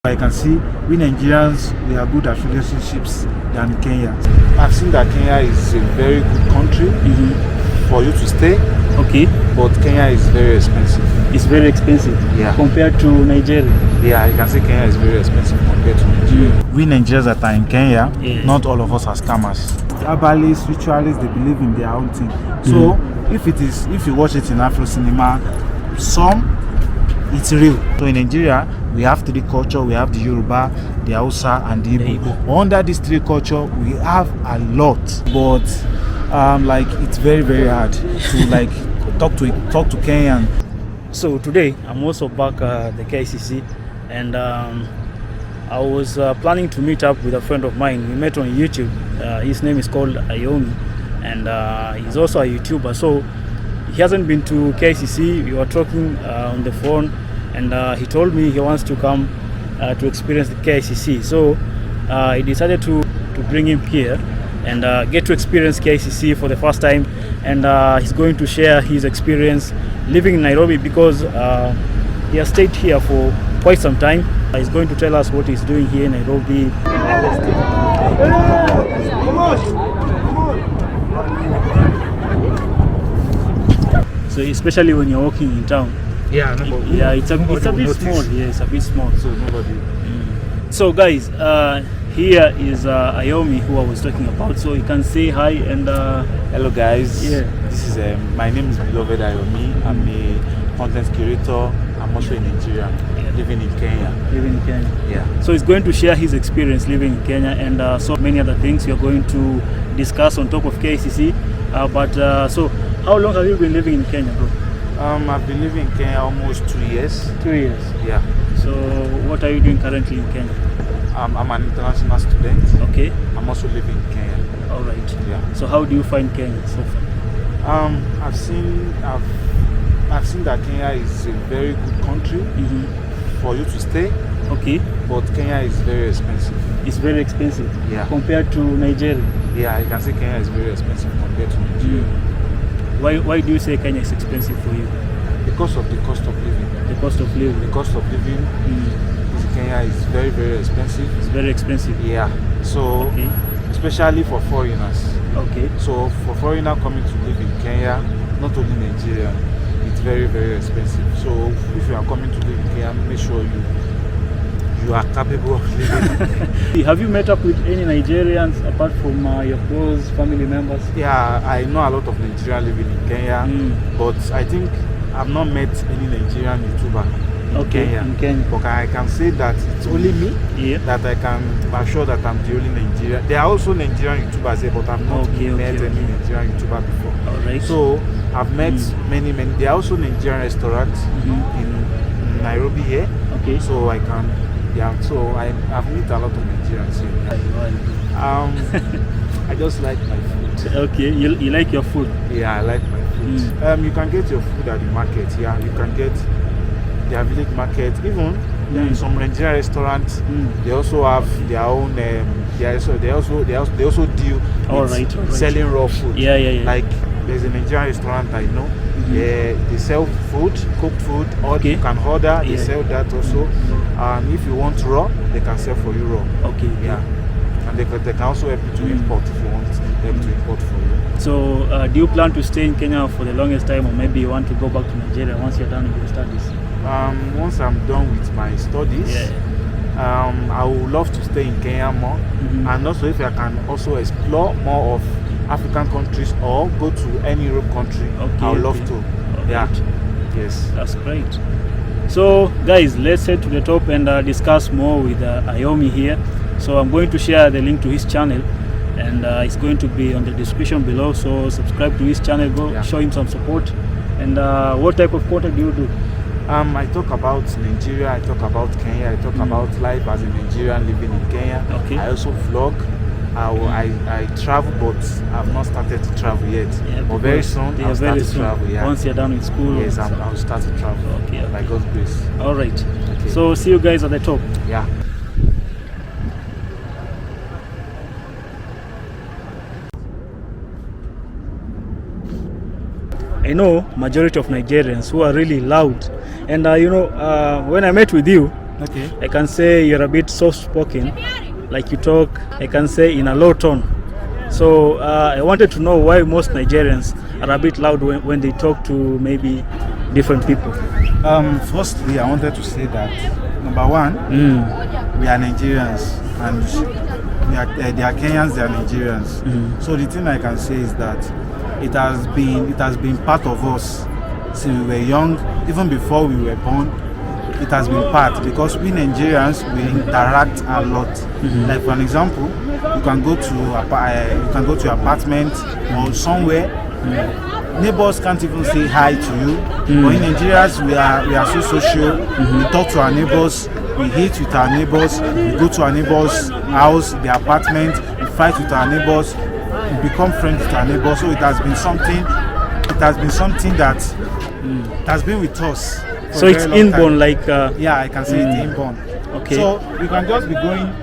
I can see we Nigerians, we are good at relationships than Kenyans. I've seen that Kenya is a very good country for you to stay. Okay. But Kenya is very expensive. It's very expensive. Yeah. Compared to Nigeria. Yeah, you can say Kenya is very expensive compared to Nigeria. We Nigerians that are in Kenya, not all of us are scammers. Herbalists, ritualists, they believe in their own thing. So if you watch it in Afro cinema, it's real. So in Nigeria, we have three cultures. We have the Yoruba, the Hausa, and the Igbo. Under these three cultures, we have a lot, but like it's very, very hard to like talk to Kenyan. So today, I'm also back at the KICC, and I was planning to meet up with a friend of mine. We met on YouTube. His name is called Ayomi, and he's also a YouTuber. So he hasn't been to KICC. We were talking on the phone, and he told me he wants to come to experience the KICC. So he decided to bring him here and get to experience KICC for the first time. And he's going to share his experience living in Nairobi, because he has stayed here for quite some time. He's going to tell us what he's doing here in Nairobi. So especially when you're walking in town. Yeah, it's a bit small. Yeah, it's a bit small. So nobody. So guys, here is Ayomi, who I was talking about. So you can say hi and. Hello guys. Yeah. This is my name is beloved Ayomi. I'm a content curator. I'm also in Nigeria, living in Kenya. Living in Kenya. Yeah. So he's going to share his experience living in Kenya and so many other things you're going to discuss on top of KICC. So how long have you been living in Kenya, bro? I've been living in Kenya almost 2 years. 2 years. Yeah. So what are you doing currently in Kenya? I'm an international student. Okay. I'm also living in Kenya. All right. Yeah. So how do you find Kenya so far? I've seen that Kenya is a very good country for you to stay. Okay. But Kenya is very expensive. It's very expensive. Yeah. Compared to Nigeria. Yeah, you can say Kenya is very expensive compared to Nigeria. Why do you say Kenya is expensive for you? Because of the cost of living. The cost of living. The cost of living in Kenya is very, very expensive. It's very expensive. Yeah. So especially for foreigners. Okay. So for foreigner coming to live in Kenya, not only Nigeria, it's very, very expensive. So if you are coming to live in Kenya, make sure you are capable of living. Have you met up with any Nigerians apart from your close family members? Yeah, I know a lot of Nigerians living in Kenya, but I think I've not met any Nigerian YouTuber in Kenya. But I can say that it's only me that I can assure that I'm the only Nigerian. There are also Nigerian YouTubers here, but I've not met any Nigerian YouTuber before. All right. So I've met many. There are also Nigerian restaurants in Nairobi here. Okay. So I can. Yeah, so I've met a lot of Nigerians here. I just like my food. Okay, you like your food? Yeah, I like my food. You can get your food at the market. Yeah, you can get their village market. Even in some Nigerian restaurants, they also have their own. They also deal with selling raw food. Yeah. Like there's a Nigerian restaurant I know. They sell food, cooked food, or you can order. They sell that also. And if you want raw, they can sell for you raw. Okay. Yeah. And they can also help you to import if you want them to import for you. So do you plan to stay in Kenya for the longest time, or maybe you want to go back to Nigeria once you're done with your studies? Once I'm done with my studies, I would love to stay in Kenya more. And also if I can also explore more of African countries or go to any Europe country, I would love to. Yes. That's great. So guys, let's head to the top and discuss more with Ayomi here. So I'm going to share the link to his channel, and it's going to be on the description below. So subscribe to his channel, go show him some support. And what type of content do you do? I talk about Nigeria, I talk about Kenya, I talk about life as a Nigerian living in Kenya. Okay. I also vlog. I travel, but I've not started to travel yet. Yeah, but very soon I'll start to travel. Yeah. Once you're done with school. Yes, I'll start to travel. Okay. By God's grace. All right. Okay. So see you guys at the top. Yeah. I know majority of Nigerians who are really loud, and when I met with you, Okay. I can say you're a bit soft-spoken, like you talk, I can say, in a low tone. So I wanted to know why most Nigerians are a bit loud when they talk to maybe different people. Firstly, I wanted to say that, number one, we are Nigerians, and they are Kenyans, they are Nigerians. So the thing I can say is that it has been part of us since we were young, even before we were born. It has been part, because we Nigerians, we interact a lot. Like for an example, you can go to your apartment or somewhere. Neighbors can't even say hi to you. But in Nigerians, we are so social. We talk to our neighbors, we eat with our neighbors, we go to our neighbors' house, their apartment, we fight with our neighbors, we become friends with our neighbors. So it has been something that it has been with us. So it's inborn, like yeah, I can say it's inborn. Okay. So you can just be going,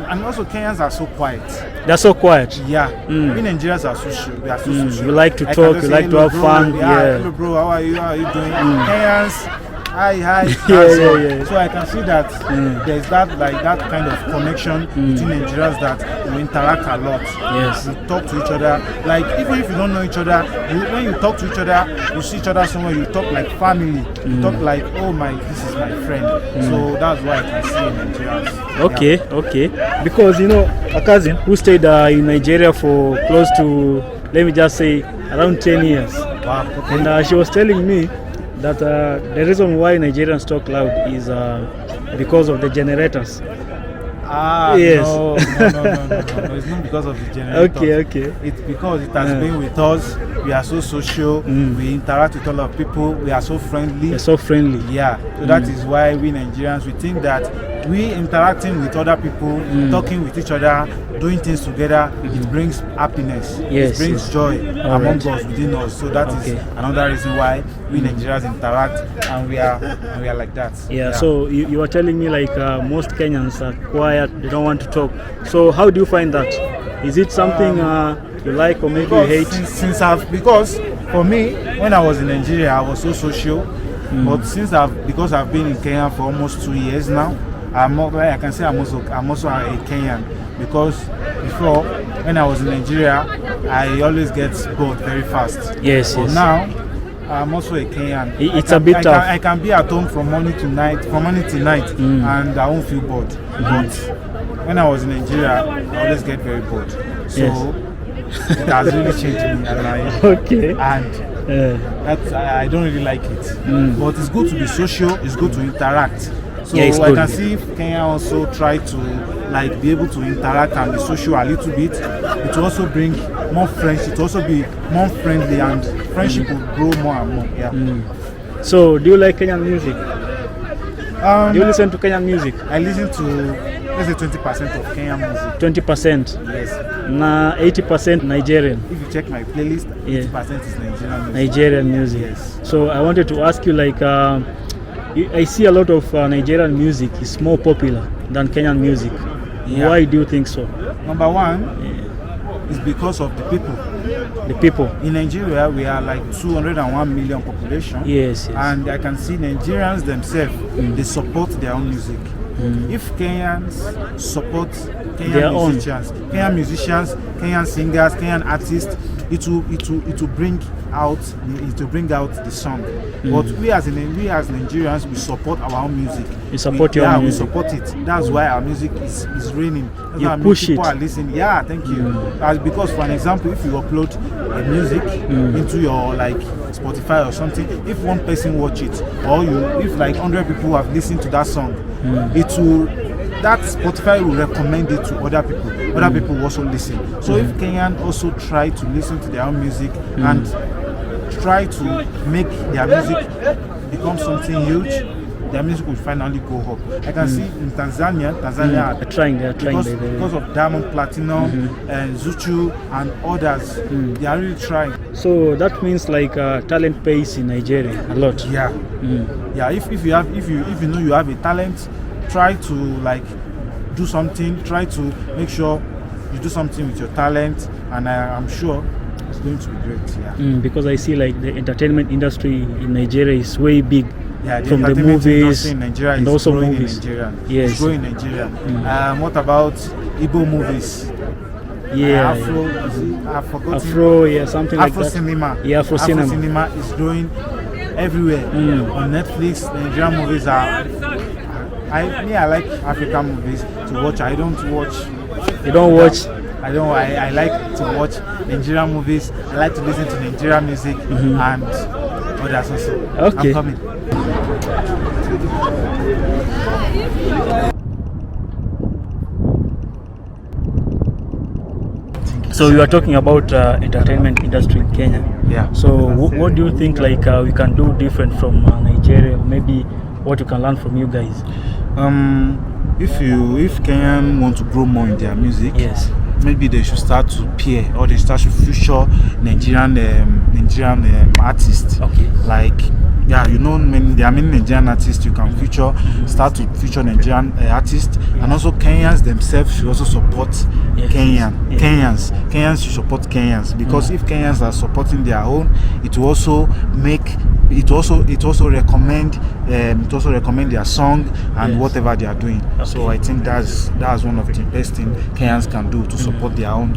and also Kenyans are so quiet. They're so quiet. Yeah. We Nigerians are social. We are so social. We like to talk. We like to have fun. Yeah. Hello, bro. How are you? How are you doing? Kenyans. Hi. Yeah. So I can see that there's that kind of connection between Nigerians, that we interact a lot. Yes. We talk to each other. Like even if you don't know each other, when you talk to each other, you see each other somewhere, you talk like family. You talk like, oh my, this is my friend. So that's why I can see Nigerians. Okay. Because a cousin who stayed in Nigeria for close to, let me just say, around 10 years. Wow. Okay. And she was telling me that the reason why Nigerians talk loud is because of the generators. Yes. No, it's not because of the generators. Okay. It's because it has been with us. We are so social. We interact with a lot of people. We are so friendly. They're so friendly. Yeah. So that is why we Nigerians, we think that we interacting with other people, talking with each other, doing things together, it brings happiness. Yes, it brings joy among us, within us. So that is another reason why we Nigerians interact, and we are like that. Yeah. So you were telling me like most Kenyans are quiet. They don't want to talk. So how do you find that? Is it something you like, or maybe you hate? Because for me, when I was in Nigeria, I was so social. But because I've been in Kenya for almost 2 years now, I can say I'm also a Kenyan, because before, when I was in Nigeria, I always get bored very fast. Yes. Now I'm also a Kenyan. It's a bit tough. I can be at home from morning till night, and I won't feel bored. But when I was in Nigeria, I always get very bored. So it has really changed me. And I don't really like it. But it's good to be social. It's good to interact. So I can see if Kenya also try to be able to interact and be social a little bit. It will also bring more friends. It will also be more friendly, and friendship will grow more and more. Yeah. So do you like Kenyan music? Do you listen to Kenyan music? I listen to, let's say, 20% of Kenyan music. 20%? Yes. 80% Nigerian. If you check my playlist, 80% is Nigerian music. Nigerian music. Yes. So I wanted to ask you, I see a lot of Nigerian music is more popular than Kenyan music. Yeah. Why do you think so? Number one is because of the people. The people. In Nigeria, we are like 201 million population. Yes. And I can see Nigerians themselves, they support their own music. If Kenyans support Kenyan musicians, Kenyan singers, Kenyan artists, it will bring out the song. But we as Nigerians, we support our own music. You support your own music. We support it. That's why our music is reigning. That's you why push people it. are listening. Yeah, thank you. Because for an example, if you upload a music into your Spotify or something, if one person watch it, or if 100 people have listened to that song, that Spotify will recommend it to other people. Other people will also listen. So if Kenyan also try to listen to their own music and try to make their music become something huge, their music will finally go up. I can see in Tanzania are trying because of Diamond Platinum and Zuchu and others. They are really trying. So that means talent pays in Nigeria a lot. Yeah. Yeah. If you know you have a talent, try to do something. Try to make sure you do something with your talent, and I'm sure it's going to be great. Yeah. Because I see the entertainment industry in Nigeria is way big. from the movies in Nigeria and is also growing movies. in Nigeria. Yes. It's growing in Nigeria. What about Igbo movies? Yeah. I've forgotten. Afro, yeah, something like that. Afro cinema. Yeah, Afro cinema is growing everywhere. On Netflix, Nigerian movies are. I like African movies to watch. I don't watch. You don't watch? I like to watch Nigerian movies. I like to listen to Nigerian music and others also. Okay. I'm coming. So you are talking about entertainment industry in Kenya. Yeah. So what do you think we can do different from Nigeria? Maybe what you can learn from you guys? If Kenyan want to grow more in their music, yes, maybe they should start to peer or they start to feature Nigerian artists. Okay. Like, there are many Nigerian artists you can feature. Start to feature Nigerian artists, and also Kenyans themselves should also support Kenyans should support Kenyans, because if Kenyans are supporting their own, it will also recommend their song and whatever they are doing. Okay. So I think that's one of the best things Kenyans can do to support their own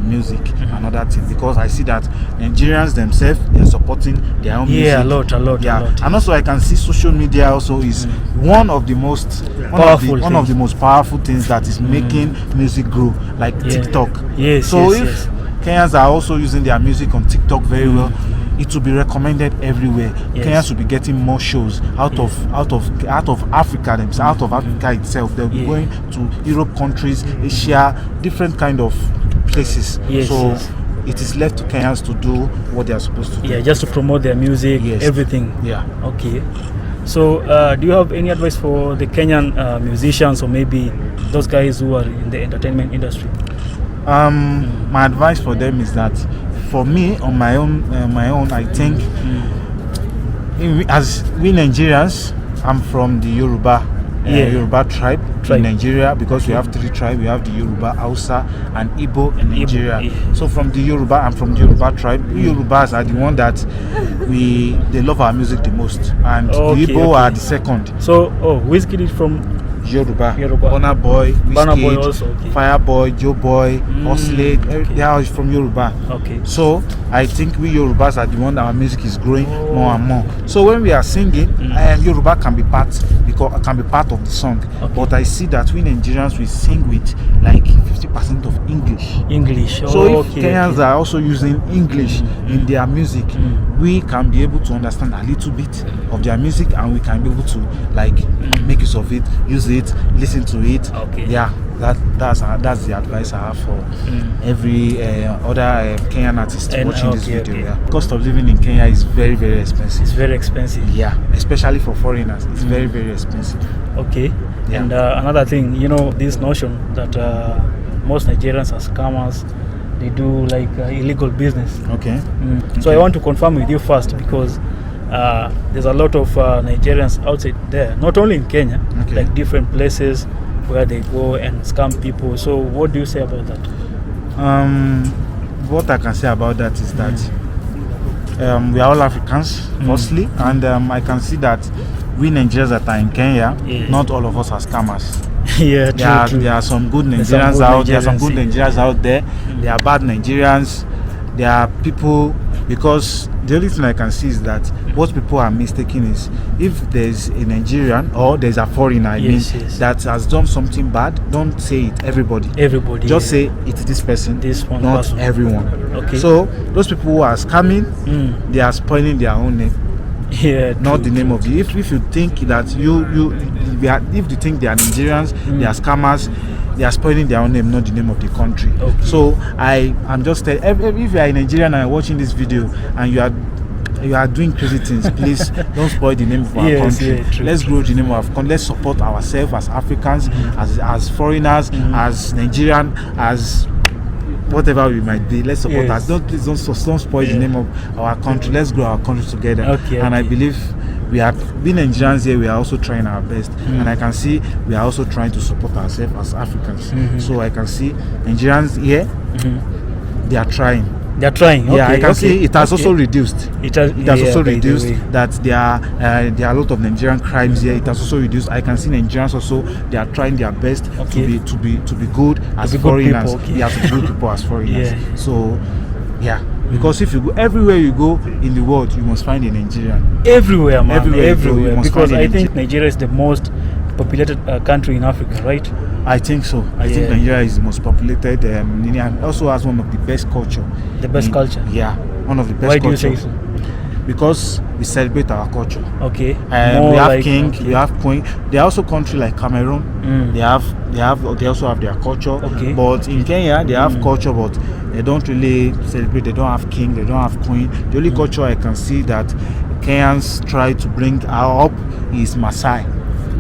music and other things, because I see that Nigerians themselves, they are supporting their own music. A lot. And also I can see social media also is one of the most powerful things that is making music grow, like TikTok. Yes. So if Kenyans are also using their music on TikTok very well, it will be recommended everywhere. Kenyans will be getting more shows out of Africa themselves, out of Africa itself. They'll be going to Europe countries, Asia, different kind of places. It is left to Kenyans to do what they are supposed to do. Yeah, just to promote their music, everything. Yeah. Okay. So, do you have any advice for the Kenyan musicians, or maybe those guys who are in the entertainment industry? My advice for them is that, for me, on my own, I think, as we Nigerians, I'm from the Yoruba tribe in Nigeria, because we have 3 tribes. We have the Yoruba, Hausa, and Igbo in Nigeria. So from the Yoruba, I'm from the Yoruba tribe. We Yorubas are the one that they love our music the most, and the Igbo are the second. So, Wizkid is from Yoruba. Burna Boy, Wizkid, Fireboy, Joe Boy, Oslade, they are from Yoruba. Okay. So I think we Yorubas are the one that our music is growing more and more. So when we are singing, Yoruba can be part of the song. Okay. But I see that we Nigerians, we sing with like 50% of English. So if Kenyans are also using English in their music, we can be able to understand a little bit of their music, and we can be able to make use of it, use it, listen to it. Okay. Yeah, that's the advice I have for every other Kenyan artist watching this video. Yeah. Cost of living in Kenya is very, very expensive. It's very expensive. Yeah, especially for foreigners. It's very, very expensive. Okay. Yeah. And another thing, this notion that most Nigerians are scammers. They do like illegal business. Okay. So I want to confirm with you first, because there's a lot of Nigerians outside there, not only in Kenya, like different places where they go and scam people. So what do you say about that? What I can say about that is that we are all Africans, mostly, and I can see that we Nigerians that are in Kenya, not all of us are scammers. Yeah, true. There are some good Nigerians out. There are some good Nigerians out there. There are bad Nigerians. There are people, because the only thing I can see is that what people are mistaking is, if there's a Nigerian or there's a foreigner, that has done something bad, don't say it. Everybody. Just say it's this person. This one, not everyone. Okay. So those people who are scamming, they are spoiling their own name. Yeah, not the name of you. If you think that if you think they are Nigerians, they are scammers, they are spoiling their own name, not the name of the country. Okay. So I'm just telling, if you are a Nigerian and watching this video and you are doing crazy things, please don't spoil the name of our country. Let's grow the name of our country. Let's support ourselves as Africans, as foreigners, as Nigerian, as whatever we might be. Let's support us. Don't spoil the name of our country. Let's grow our country together. I believe we are being Nigerians here. We are also trying our best, and I can see we are also trying to support ourselves as Africans. So I can see Nigerians here, they are trying. They're trying. Yeah, I can see it has also reduced. It has also reduced that there are a lot of Nigerian crimes here. It has also reduced. I can see Nigerians also, they are trying their best to be good as foreigners. Yeah, to be good people as foreigners. So yeah, because if you go everywhere you go in the world, you must find a Nigerian. Everywhere, man. Everywhere. Because I think Nigerian. Nigeria is the most populated country in Africa, right? I think so. I think Nigeria is the most populated. And also has one of the best culture. The best culture? Yeah, one of the best. Why culture. do you say so? Because we celebrate our culture. Okay. We have king, we have queen. There are also countries like Cameroon. They also have their culture. Okay. But in Kenya, they have culture, but they don't really celebrate. They don't have king. They don't have queen. The only culture I can see that Kenyans try to bring up is Maasai.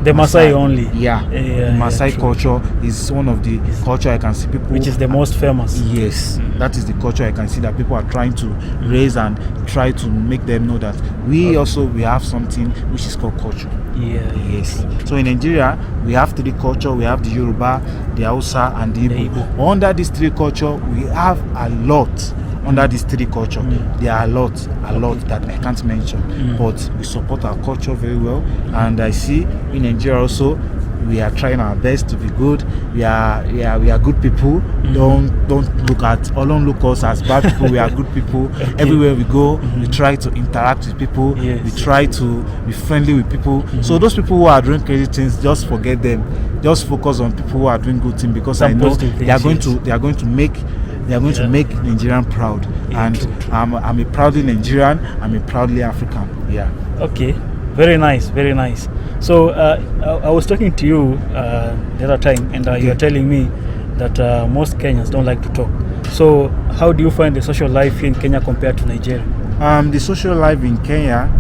The Maasai only. Maasai culture is one of the culture I can see people, which is the most famous. Yes, that is the culture I can see that people are trying to raise and try to make them know that we have something which is called culture. Yes. So in Nigeria we have three culture. We have the Yoruba, the Hausa, and the Igbo. Under these three culture we have a lot. Under these three culture, there are a lot that I can't mention, but we support our culture very well. And I see in Nigeria also, we are trying our best to be good. We are good people. Don't look us as bad people. We are good people. Everywhere we go, we try to interact with people. We try to be friendly with people. So those people who are doing crazy things, just forget them. Just focus on people who are doing good things, because I know they are going to make Nigerian proud. And I'm a proudly Nigerian. I'm a proudly African. Yeah. Okay. Very nice. Very nice. So I was talking to you the other time, and you were telling me that most Kenyans don't like to talk. So how do you find the social life in Kenya compared to Nigeria? The social life in Kenya,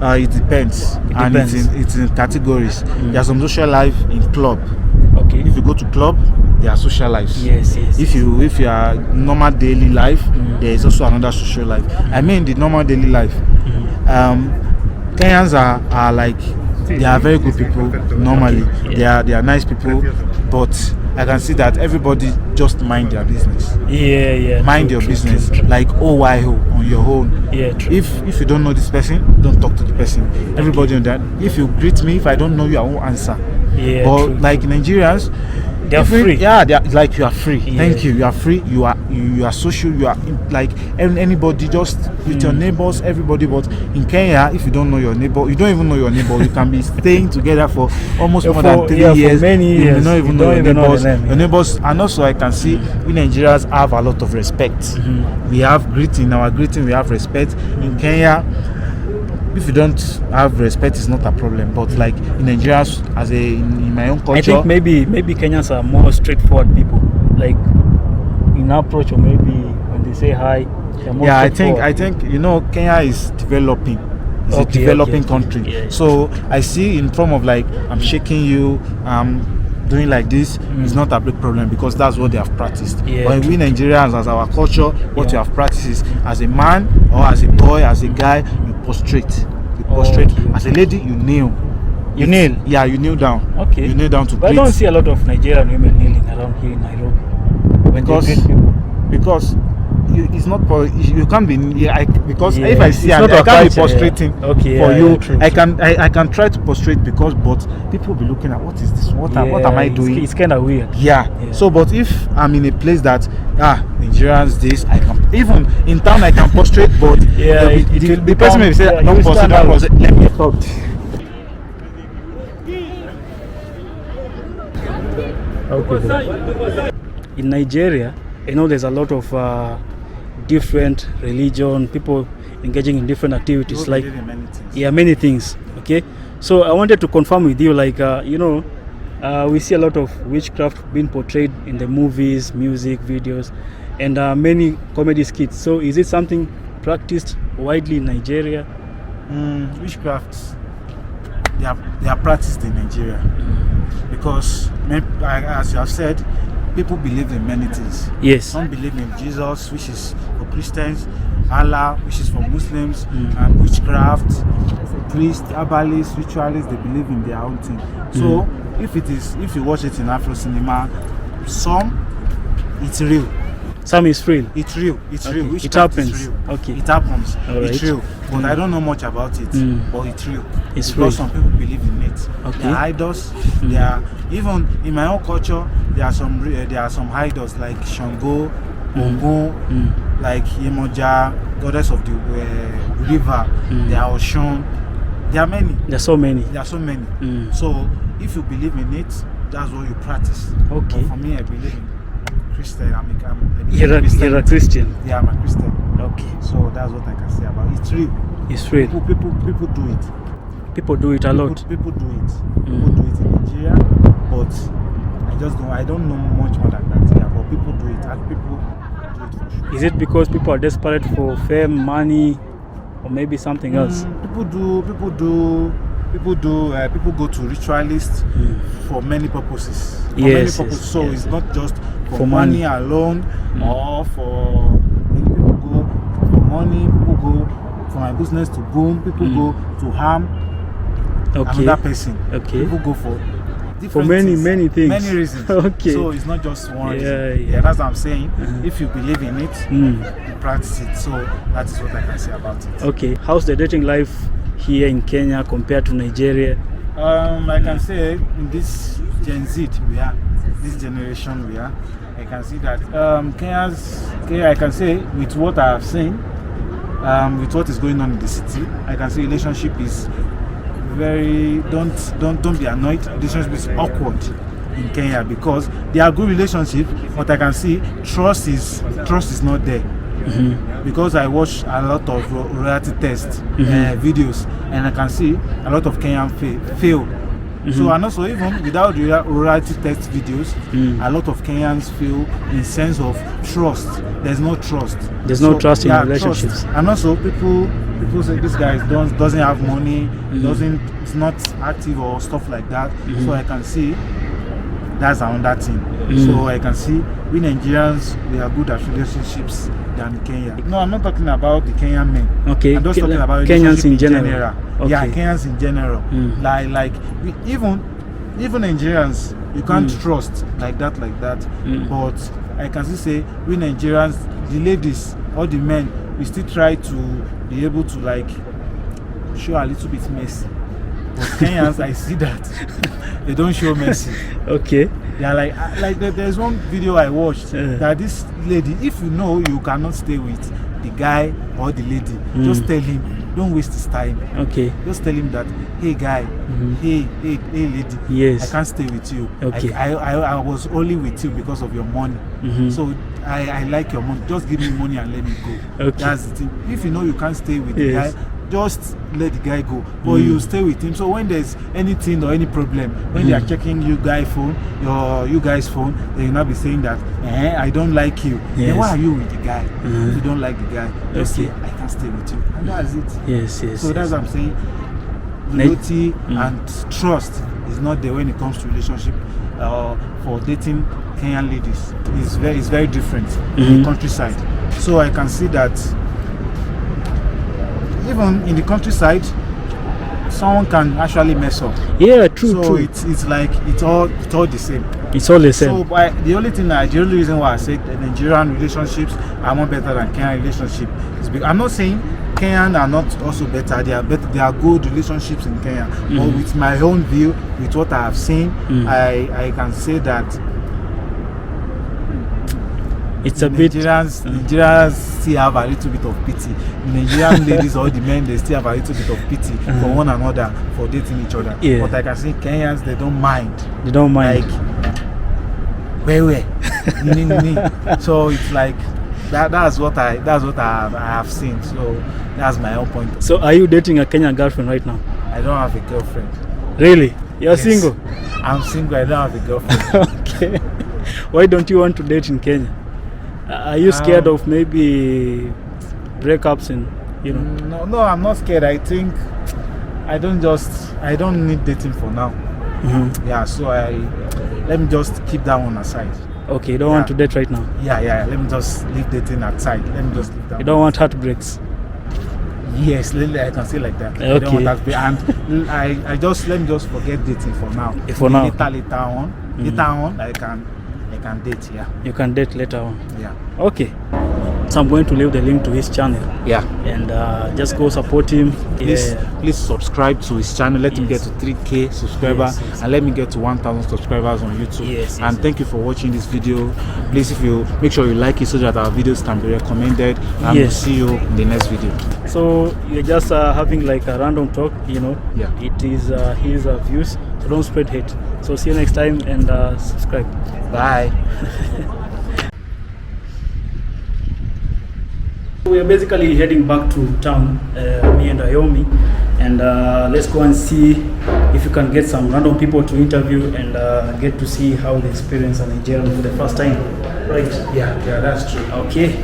it depends. It's in categories. There's some social life in club. Okay. If you go to club, there are social lives. Yes. If you are normal daily life, there is also another social life. I mean, the normal daily life. Kenyans are like, they are very good people normally. They are nice people, but I can see that everybody just mind their business. Mind your business. True. Like OYO on your own. True. If you don't know this person, don't talk to the person. Everybody on that. If you greet me, if I don't know you, I won't answer. But true. Like Nigerians, they are free. They are like, you are free. Thank you. You are free. You are social. You are like anybody, just with your neighbors, everybody. But in Kenya, if you don't know your neighbor, you don't even know your neighbor. You can be staying together for almost more than 3 years. For many years. You don't even know your neighbors. Your neighbors, and also I can see we Nigerians have a lot of respect. We have greeting. Our greeting, we have respect. In Kenya, if you don't have respect, it's not a problem. But like in Nigeria, in my own culture, I think maybe Kenyans are more straightforward people. Like in approach, or maybe when they say hi, they're more I think Kenya is developing. It's a developing country. So I see in form of like, I'm shaking you, doing like this is not a big problem, because that's what they have practiced. But we Nigerians, as our culture, what you have practiced is, as a man or as a boy, as a guy, you prostrate. As a lady, you kneel. You kneel? Yeah, you kneel down. Okay. You kneel down to greet. I don't see a lot of Nigerian women kneeling around here in Nairobi. Because it's not you can't be because if I see I can't be prostrating for you. True. I can try to prostrate, but people will be looking at, what is this? What am I doing? It's kind of weird. So but if I'm in a place that Nigerians this, I can, even in town I can prostrate, but the person may say, don't prostrate, let me talk. Okay. In Nigeria, I know there's a lot of different religion, people engaging in different activities, like many things. Okay, so I wanted to confirm with you, like we see a lot of witchcraft being portrayed in the movies, music videos, and many comedy skits. So is it something practiced widely in Nigeria? Witchcraft, they are practiced in Nigeria, because as you have said, people believe in many things. Some believe in Jesus, which is for Christians, Allah, which is for Muslims, and witchcraft, priests, herbalists, ritualists, they believe in their own thing. So if you watch it in Afro cinema, some it's real, Some is real. It's real. It's Okay. real. Witchcraft It happens. is real. Okay. It happens. All It's right. real. But I don't know much about it. But it's real. It's because real. some people believe in it. Okay. There are idols. There are, even in my own culture, there are some idols like Shango, Ogun, like Yemoja, goddess of the river. There are Oshun. There are many. There's so many. There are so many. So if you believe in it, that's what you practice. Okay. But for me, I believe in Christian. You're a Christian. Yeah, I'm a Christian. Okay. So that's what I can say about it. It's real. It's real. People do it. People do it a lot. People do it. People do it in Nigeria, but I don't know much more than that. Yeah, but people do it, and people do it for sure. Is it because people are desperate for fame, money, or maybe something else? People go to ritualists for many purposes. Yes. So yes. it's not just for money. money alone, or for many people go for money. People go for my business to boom. People go to harm another person. Okay. People go for different many things. Many reasons. Okay. So it's not just one reason. Yeah. That's what I'm saying. If you believe in it, you practice it. So that is what I can say about it. Okay. How's the dating life here in Kenya compared to Nigeria? I can say in this Gen Z we are, this generation we are, I can see that Kenya, I can say with what I have seen, with what is going on in the city, I can say relationship is very, don't be annoyed, relationship is awkward in Kenya because they are good relationships, but I can see trust is not there. Because I watch a lot of reality test videos, and I can see a lot of Kenyans fail. So, and also even without the reality test videos, a lot of Kenyans fail in sense of trust. There's no trust. There's no trust in relationships. Trust. And also people say this guy doesn't have money, is not active or stuff like that. So I can see that's another thing. So I can see we Nigerians, we are good at relationships than Kenya. No, I'm not talking about the Kenyan men. Okay. I'm just talking about Kenyans in general. Okay. Yeah, Kenyans in general. Like even Nigerians, you can't trust like that. But I can still say we Nigerians, the ladies or the men, we still try to be able to like show a little bit mercy. But Kenyans, I see that they don't show mercy. Okay. They are like there's one video I watched that this lady, if you know you cannot stay with the guy or the lady, just tell him, don't waste his time. Okay. Just tell him that, hey guy, hey lady, yes, I can't stay with you. Okay. I was only with you because of your money. So I like your money. Just give me money and let me go. Okay. That's the thing. If you know you can't stay with the guy, just let the guy go, but you stay with him. So when there's anything or any problem, when they are checking you guys' phone, they will not be saying that I don't like you. Then why are you with the guy? If you don't like the guy, just say I can't stay with you, and that's it. Yes. So that's what I'm saying. Loyalty and trust is not there when it comes to relationship. For dating Kenyan ladies, it's very different in the countryside. So I can see that. Even in the countryside, someone can actually mess up. Yeah, true. So it's like it's all the same. It's all the same. So the only reason why I say the Nigerian relationships are more better than Kenyan relationships is because I'm not saying Kenyan are not also better. They are better. They are good relationships in Kenya. But with my own view, with what I have seen, I can say that. It's a bit. Nigerians still have a little bit of pity. Nigerian ladies or the men, they still have a little bit of pity for one another for dating each other. Yeah. But I can see Kenyans, they don't mind. They don't mind. Like, where? So it's like that's what I have seen. So that's my own point. So are you dating a Kenyan girlfriend right now? I don't have a girlfriend. Really? You're single? I'm single. I don't have a girlfriend. Okay. Why don't you want to date in Kenya? Are you scared of maybe breakups and No, I'm not scared. I think I don't need dating for now. Yeah, so let me just keep that one aside. Okay, you don't want to date right now? Yeah. Let me just leave dating aside. Let me just leave that. You don't want heartbreaks? Yes, I can say like that. Okay. I don't want that. And let me just forget dating for now. For now. Later on, I I can date, yeah. You can date later on. Yeah. Okay. So I'm going to leave the link to his channel. Yeah. And just go support him. Please subscribe to his channel. Let him get to 3K subscribers, and let me get to 1,000 subscribers on YouTube. And thank you for watching this video. Please, if you make sure you like it so that our videos can be recommended. And we'll see you in the next video. So you're just having like a random talk, you know. Yeah. It is his views. So don't spread hate. So see you next time, and subscribe. Bye. We are basically heading back to town, me and Ayomi, and let's go and see if you can get some random people to interview and get to see how they experience a Nigerian for the first time. Right? Yeah, that's true. Okay.